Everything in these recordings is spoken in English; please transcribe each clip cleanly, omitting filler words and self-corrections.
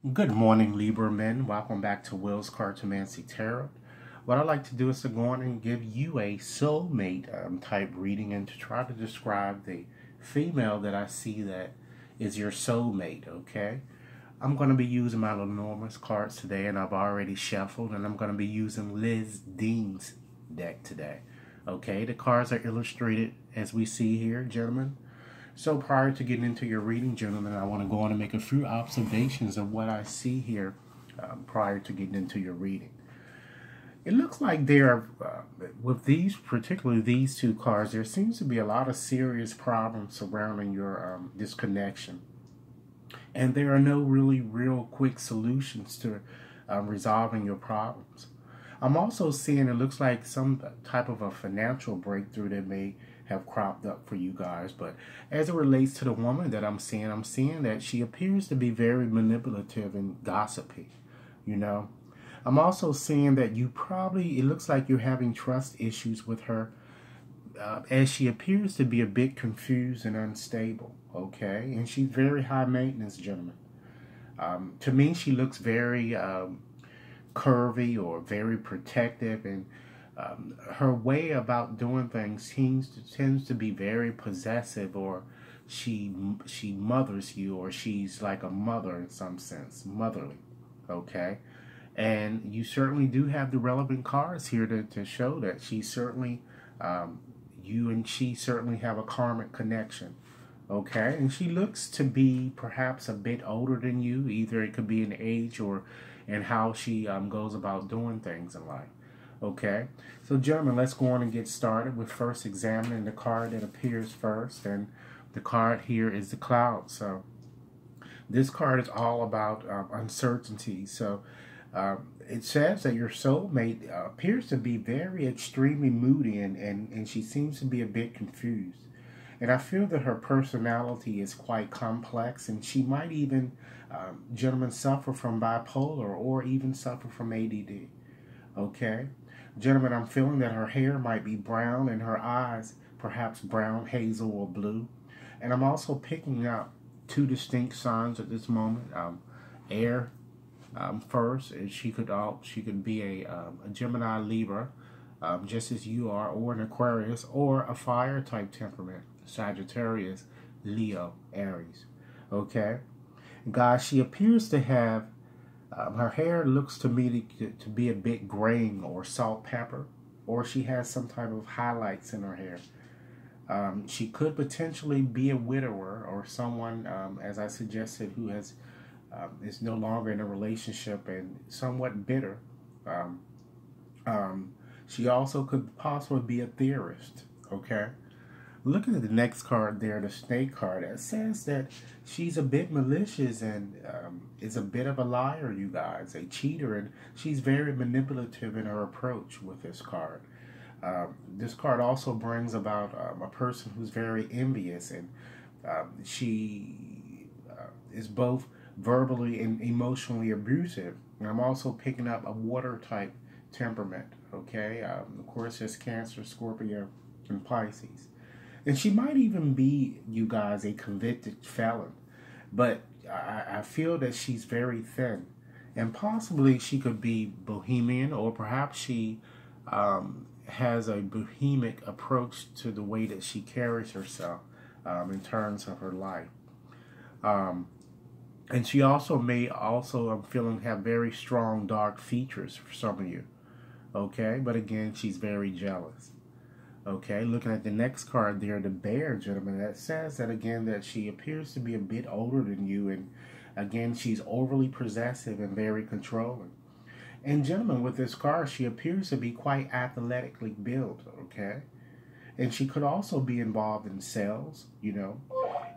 Good morning, Libra men. Welcome back to Will's Cartomancy Tarot. What I'd like to do is to go on and give you a soulmate type reading and to try to describe the female that I see that is your soulmate, okay? I'm going to be using my Lenormand's cards today, and I've already shuffled, and I'm going to be using Liz Dean's deck today, okay? The cards are illustrated as we see here, gentlemen. So prior to getting into your reading, gentlemen, I want to go on and make a few observations of what I see here prior to getting into your reading. It looks like there, with these, particularly these two cards, there seems to be a lot of serious problems surrounding your disconnection. And there are no really real quick solutions to resolving your problems. I'm also seeing it looks like some type of a financial breakthrough that may have cropped up for you guys. But as it relates to the woman that I'm seeing that she appears to be very manipulative and gossipy, you know. I'm also seeing that it looks like you're having trust issues with her as she appears to be a bit confused and unstable, okay? And she's very high maintenance, gentlemen. To me, she looks very curvy or very protective, and her way about doing things tends to be very possessive, or she mothers you, or she's like a mother in some sense, motherly, okay? And you certainly do have the relevant cards here to show that she certainly, you and she certainly have a karmic connection, okay? And she looks to be perhaps a bit older than you. Either it could be in age or in how she goes about doing things in life, okay? So gentlemen, let's go on and get started with first examining the card that appears first. And the card here is the Cloud. So this card is all about uncertainty. So it says that your soulmate appears to be very extremely moody, and she seems to be a bit confused. And I feel that her personality is quite complex, and she might even, gentlemen, suffer from bipolar or even suffer from ADD. Okay? Gentlemen, I'm feeling that her hair might be brown and her eyes perhaps brown, hazel, or blue. And I'm also picking up two distinct signs at this moment. Air first, and she could be a Gemini, Libra, just as you are, or an Aquarius, or a fire type temperament, Sagittarius, Leo, Aries. Okay, guys, she appears to have her hair looks to me to be a bit graying or salt pepper, or she has some type of highlights in her hair. She could potentially be a widower or someone, as I suggested, who is no longer in a relationship and somewhat bitter. Um, she also could possibly be a theorist. Okay. Looking at the next card there, the Snake card, it says that she's a bit malicious and is a bit of a liar, you guys, a cheater, and she's very manipulative in her approach with this card. This card also brings about a person who's very envious, and she is both verbally and emotionally abusive. And I'm also picking up a water type temperament, okay? Of course, there's Cancer, Scorpio, and Pisces. And she might even be, you guys, a convicted felon. But I feel that she's very thin. And possibly she could be bohemian, or perhaps she has a bohemic approach to the way that she carries herself in terms of her life. And she also I'm feeling, have very strong dark features for some of you. Okay, but again, she's very jealous. Okay, looking at the next card there, the Bear, gentlemen, that says that again that she appears to be a bit older than you, and again, she's overly possessive and very controlling. And gentlemen, with this card, she appears to be quite athletically built, okay? And she could also be involved in sales, you know.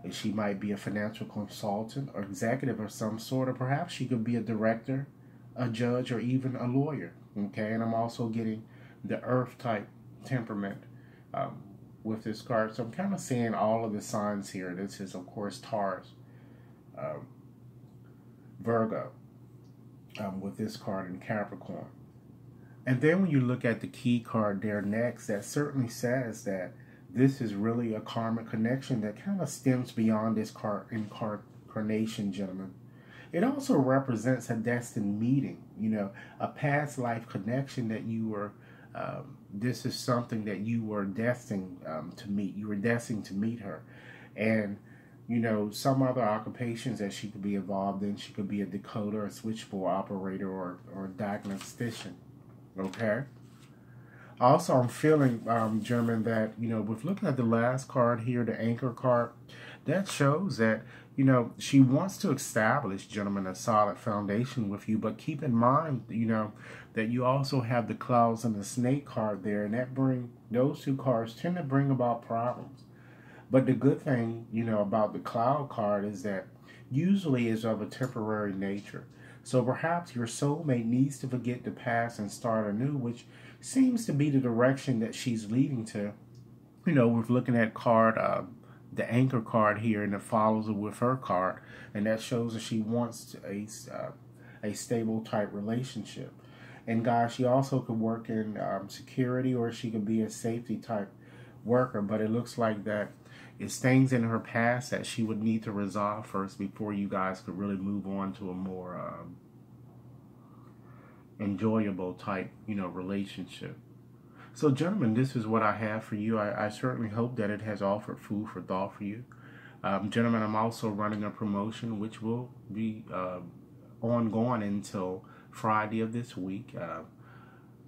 And she might be a financial consultant or executive of some sort, or perhaps she could be a director, a judge, or even a lawyer, okay? And I'm also getting the Earth type temperament with this card. So I'm kind of seeing all of the signs here. This is, of course, Taurus, um, Virgo, with this card in Capricorn. And then when you look at the key card there next, that certainly says that this is really a karmic connection that kind of stems beyond this incarnation, gentlemen. It also represents a destined meeting, a past life connection that you were, this is something that you were destined to meet. You were destined to meet her. And, some other occupations that she could be involved in. She could be a decoder, a switchboard operator, or a diagnostician. Okay? Also, I'm feeling, German, that, with looking at the last card here, the anchor card, that shows that, she wants to establish, gentlemen, a solid foundation with you. But keep in mind, that you also have the clouds and the snake card there. And those two cards tend to bring about problems. But the good thing, about the cloud card is that usually is of a temporary nature. So perhaps your soulmate needs to forget the past and start anew, which seems to be the direction that she's leading to. We're looking at the anchor card here, and it follows it with her card, and that shows that she wants a stable type relationship. And guys, she also could work in security, or she could be a safety type worker. But it looks like that it's things in her past that she would need to resolve first before you guys could really move on to a more enjoyable type, relationship. So, gentlemen, this is what I have for you. I certainly hope that it has offered food for thought for you. Gentlemen, I'm also running a promotion which will be ongoing until Friday of this week.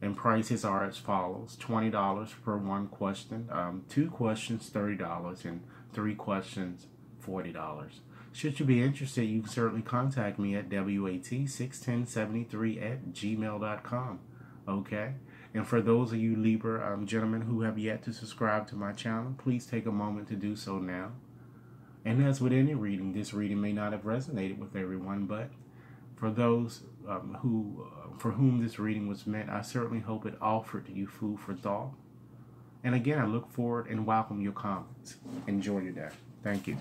And prices are as follows: $20 for one question, 2 questions $30, and 3 questions $40. Should you be interested, you can certainly contact me at wat61073@gmail.com. Okay? And for those of you Libra gentlemen who have yet to subscribe to my channel, please take a moment to do so now. And as with any reading, this reading may not have resonated with everyone, but for those for whom this reading was meant, I certainly hope it offered you food for thought. And again, I look forward and welcome your comments. Enjoy your day. Thank you.